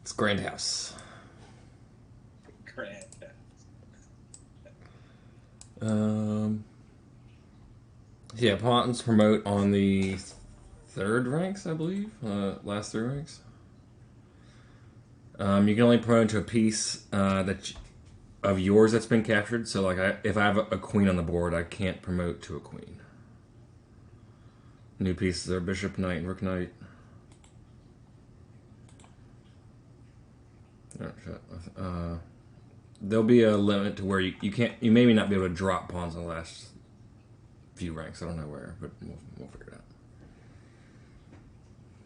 It's Grandhouse. Grandhouse. Um, yeah, Pontons promote on the third ranks, I believe. Last three ranks. You can only promote to a piece of yours that's been captured. So, like, if I have a queen on the board, I can't promote to a queen. New pieces are Bishop Knight and Rook Knight. There'll be a limit to where you can't. You maybe not be able to drop pawns in the last few ranks. I don't know where, but we'll figure it out.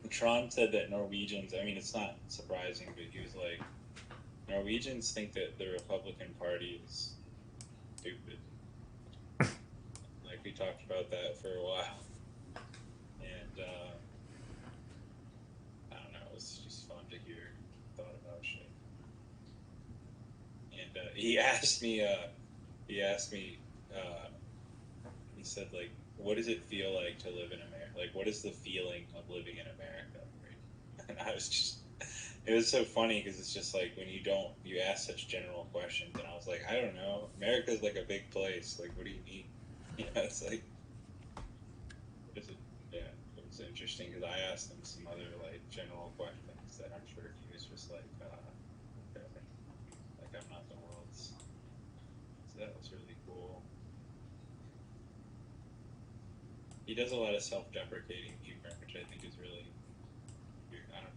Tron said that Norwegians, I mean, it's not surprising, but he was like, Norwegians think that the Republican Party is stupid. Like, we talked about that for a while. And, I don't know, it was just fun to hear thought about shit. And he asked me, he said, like, what does it feel like to live in America? Like, what is the feeling of living in America? Right? And I was just, it was so funny because it's just like when you ask such general questions, and I was like, I don't know. America's like a big place. Like, what do you mean? Yeah, it's like, what is it? Yeah, it was interesting because I asked him some other like general questions that I'm sure he was just like, okay. Like I'm not the world's. So that was really cool. He does a lot of self-deprecating humor, which I think is really weird. I don't know.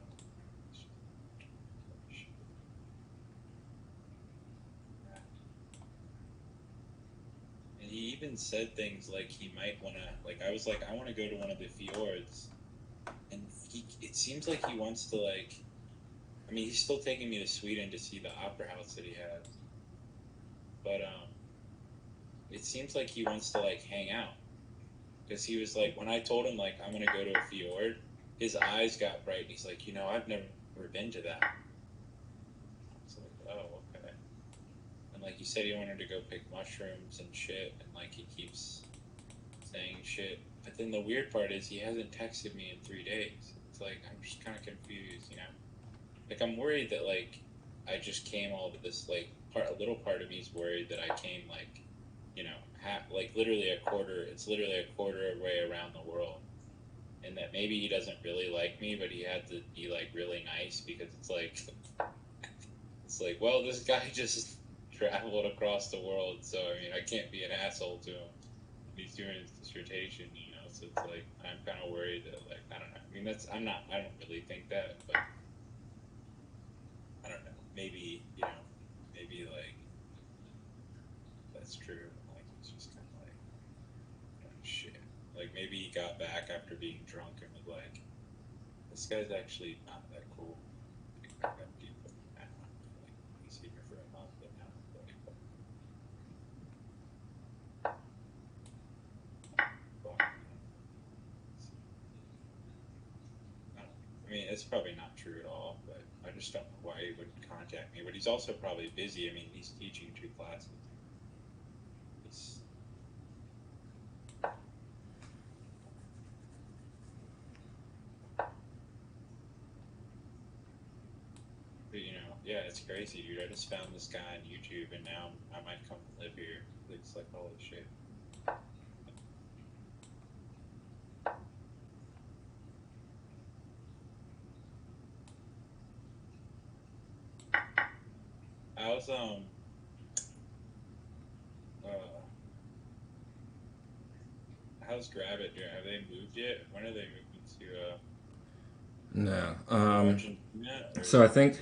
And he even said things like he might want to, like, I was like, I want to go to one of the fjords. And it seems like he wants to, like, I mean, he's still taking me to Sweden to see the opera house that he has. But, it seems like he wants to, like, hang out. Because he was like, when I told him, like, I'm going to go to a fjord, his eyes got bright. And he's like, I've never been to that. I was like, oh, okay. And, like, he said he wanted to go pick mushrooms and shit. And, like, he keeps saying shit. But then the weird part is he hasn't texted me in 3 days. It's like, I'm just kind of confused, you know? Like, I'm worried that, like, I just came all to this, like, a little part of me is worried that I came, like, you know, like, literally it's literally a quarter of the way around the world. And that maybe he doesn't really like me, but he had to be, like, really nice because it's like, well, this guy just traveled across the world, so, I mean, I can't be an asshole to him. He's doing his dissertation, you know, so it's like, I'm kind of worried that, like, I don't know. I mean, I don't really think that, but I don't know. Maybe, you know, maybe, like, that's true. Like, it's just kind of like, shit. Like, maybe he got back after being drunk and was like, this guy's actually not that cool. Like, I'm deep with him now. Like, he's here for a month, but now, like, fuck. I mean, it's probably not true at all, but I just don't know why he would contact me. But he's also probably busy. I mean, he's teaching 2 classes. He's, but, you know, yeah, it's crazy, dude. I just found this guy on YouTube, and now I might come live here. It's like, holy shit. How's uh, how's Grabbit doing? Have they moved yet? When are they moving No. to Argentina, or So I think is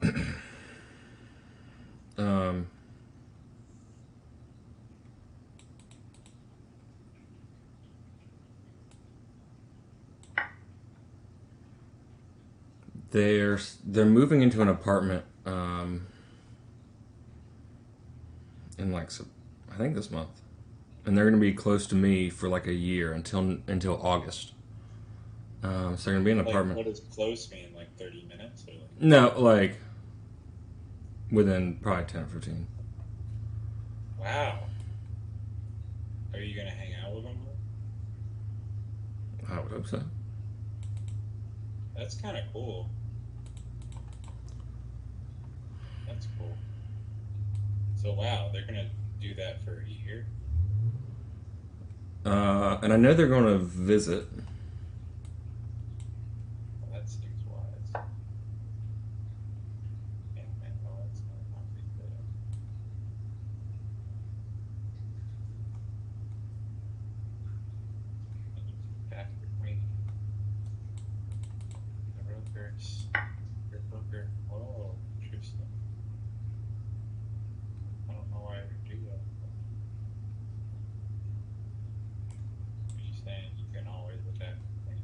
it? um, they're moving into an apartment in like I think this month, and they're going to be close to me for like a year until August. So they're going to be in an Like, apartment. what does close mean? Like 30 minutes, or like? No, like within probably 10 or 15. Wow. Are you gonna hang out with them? I would hope so. That's kind of cool. That's cool. So wow, they're gonna do that for a year. And I know they're going to visit. Well, that seems wise. Yeah, man, well, that's not big deal. Back to Queen. The Rokers. Your Poker. Oh, interesting. I don't know why I would do that. But you're saying you can always attack the Queen.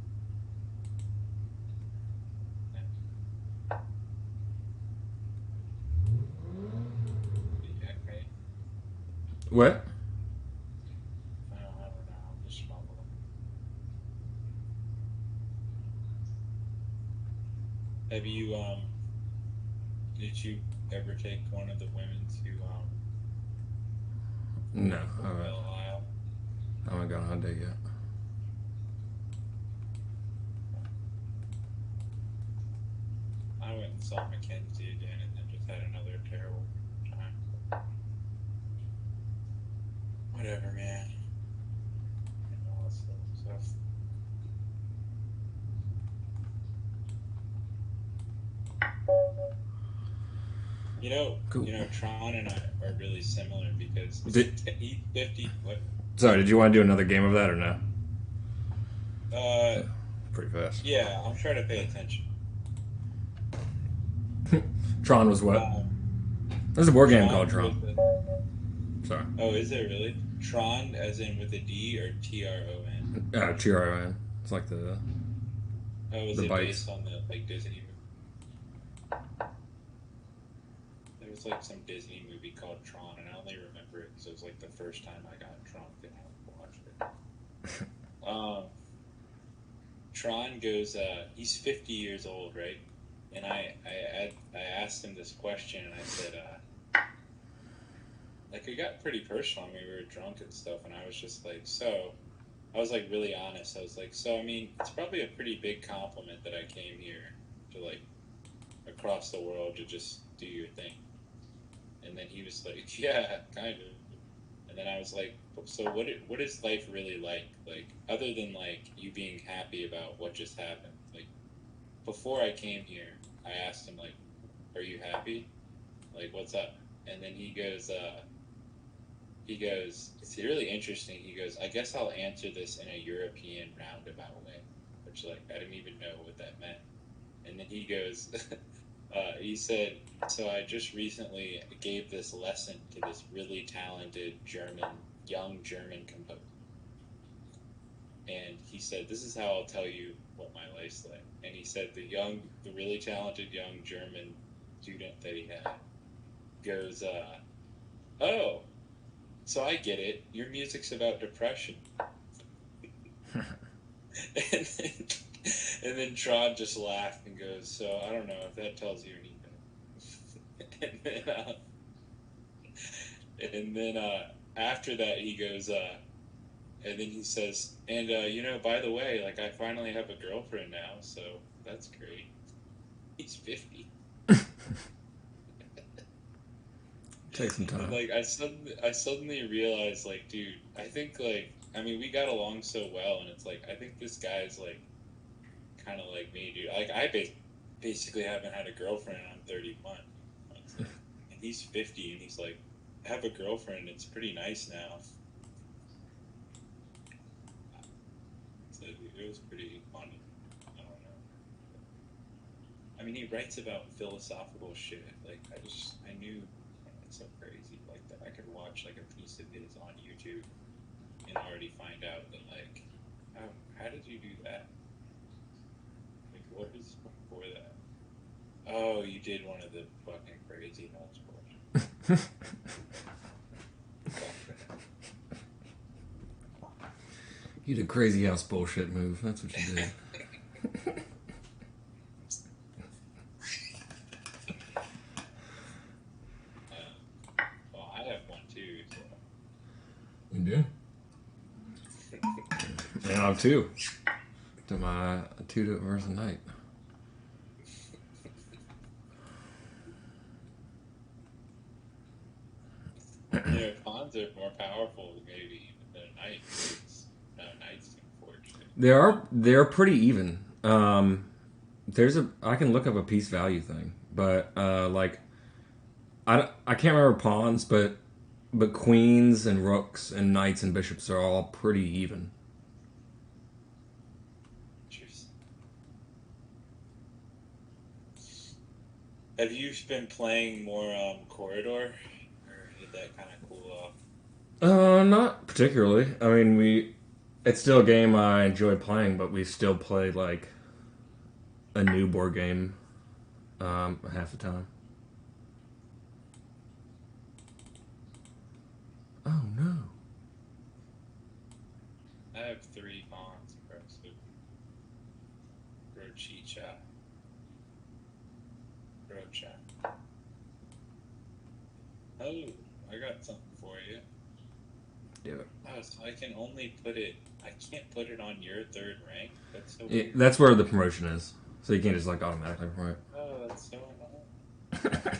Yeah, okay. What? I don't know. I'm just mumbling. Have you did you ever take one of the women to No, Belle Isle? I haven't gone on a date yet. I went and saw Mackenzie again and then just had another terrible time. Whatever, man. And all that stuff. Cool. Tron and I are really similar because he's 50. What? Sorry, did you want to do another game of that or no? Uh, Pretty fast. yeah, I'm trying to pay attention. Tron was what? Um, There's a board game Tron called Tron. with Sorry. oh, is there really? Tron as in with a D or Tron? T-R-O-N. It's like the Oh, is the it bikes. based on the Disney movie? There was some Disney movie called Tron, and I only remember it because it was the first time I got drunk and I watched it. Tron goes, he's 50 years old, right? And I asked him this question, and I said, it got pretty personal. I mean, we were drunk and stuff, and I was just I was really honest. I was so, I mean, it's probably a pretty big compliment that I came here to across the world to just do your thing. And then he was like, yeah, kind of. And then I was like, so what is life really like? Other than you being happy about what just happened. Before I came here, I asked him are you happy? What's up? And then he goes, it's really interesting. He goes, I guess I'll answer this in a European roundabout way, which I didn't even know what that meant. And then he goes, he said, so I just recently gave this lesson to this really talented young German composer. And he said, this is how I'll tell you what my life's like. And he said, the really talented young German student that he had goes, oh, so I get it. Your music's about depression. and, then, and then Tron just laughed and goes, so I don't know if that tells you anything. and then after that, he goes, and then he says, and by the way, I finally have a girlfriend now, so that's great. He's 50. Take some time. And, I suddenly realized, dude, I think I mean, we got along so well, and it's I think this guy's kind of like me, dude. I basically haven't had a girlfriend, and I'm 31. And he's 50, and he's I have a girlfriend. It's pretty nice now. So it was pretty funny. I don't know. I mean, he writes about philosophical shit. I knew it's so crazy. That I could watch a piece of his on YouTube and already find out that how did you do that? What was before that? Oh, you did one of the fucking crazy house bullshit. You did crazy house bullshit move. That's what you did. Well, I have one too. So. You do? And I'm two. To my 2 hours a night. pawns are more powerful, maybe, even than a knight. No, knights can forge it. They're pretty even. There's a I can look up a piece value thing, but like I can't remember pawns, but queens and rooks and knights and bishops are all pretty even. Interesting. Have you been playing more Corridor, or did that kind of cool off? Not particularly. I mean, it's still a game I enjoy playing, but we still play like a new board game half the time. Oh no. I have three pawns, bro. So Brochicha, Brocha. Oh, I got something for you. Do it. Oh, so I can only put it. I can't put it on your third rank. That's so Yeah, weird. that's where the promotion is. So you can't just like automatically promote. Oh, that's so annoying. Okay.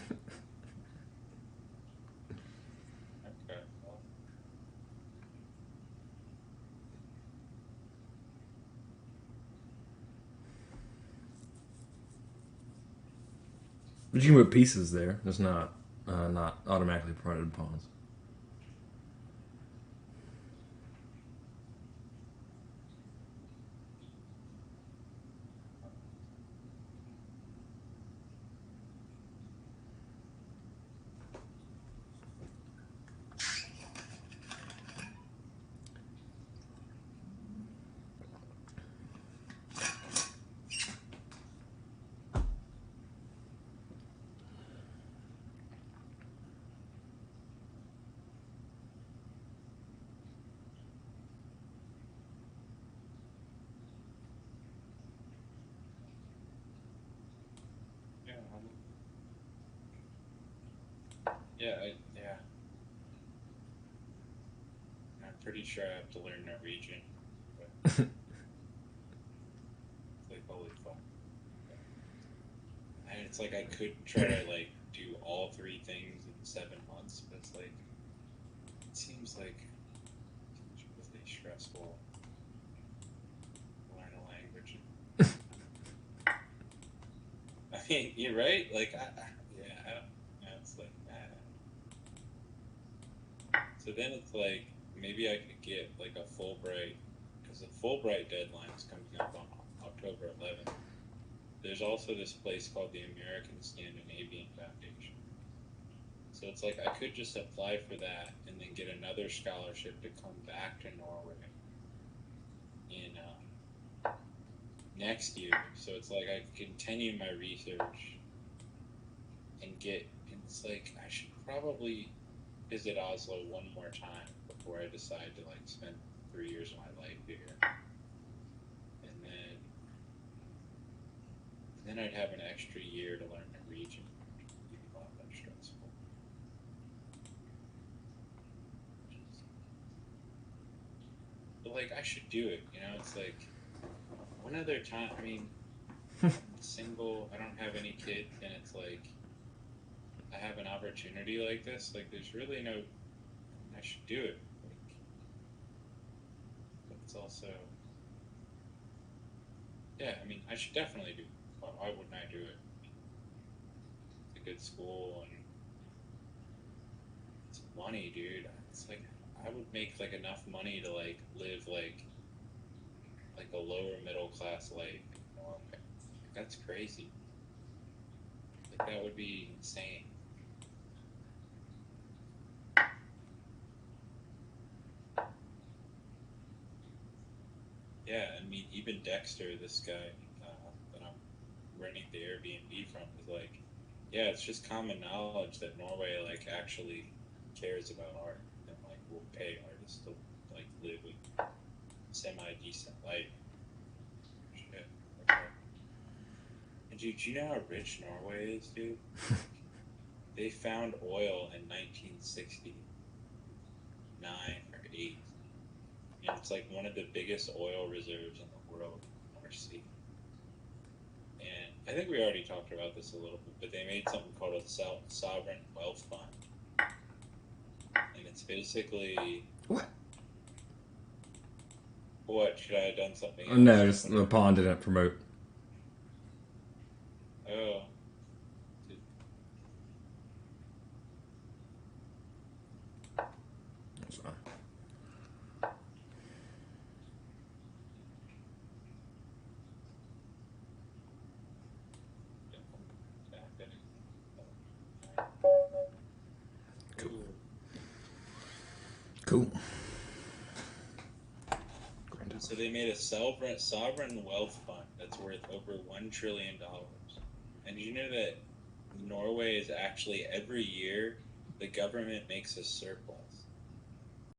Well, But you can put pieces there. It's not automatically promoted pawns. yeah. Yeah. I'm pretty sure I have to learn Norwegian. But it's like holy fuck. And it's like I could try to like do all three things in 7 months, but it's like it seems like it's really stressful to learn a language. I mean, you're right. Like, yeah, I don't, it's like that. So then it's like maybe I could get like a Fulbright because the Fulbright deadline is coming up on October 11th. There's also this place called the American Scandinavian Foundation. So it's like I could just apply for that and then get another scholarship to come back to Norway in next year. So it's like I continue my research and get. And it's like I should probably visit Oslo one more time before I decide to like spend 3 years of my life here. And then I'd have an extra year to learn Norwegian. Which would be a lot less stressful. But like I should do it, you know. It's like one other time. I mean, I'm single. I don't have any kids, and it's like I have an opportunity like this. Like there's really no. I should do it. Like, but it's also yeah. I mean, I should definitely do it. Why wouldn't I do it? It's a good school and it's money, dude. It's like I would make like enough money to like live like a lower middle class life. You know? Like, that's crazy. Like that would be insane. Yeah, I mean even Dexter, this guy that I'm renting the Airbnb from, is like, yeah, it's just common knowledge that Norway like actually cares about art and like will pay artists to like live a semi decent life. Shit. Okay. And dude, do you know how rich Norway is, dude? They found oil in 1969 or 8, and it's like one of the biggest oil reserves in the world, North Sea. And I think we already talked about this a little bit, but they made something called a sovereign wealth fund, and It's basically What? what should I have done something else? No, just the pawn didn't promote. Oh. That's fine. Cool. Cool. So they made a sovereign wealth fund that's worth over $1 trillion. And you know that Norway is actually every year the government makes a surplus.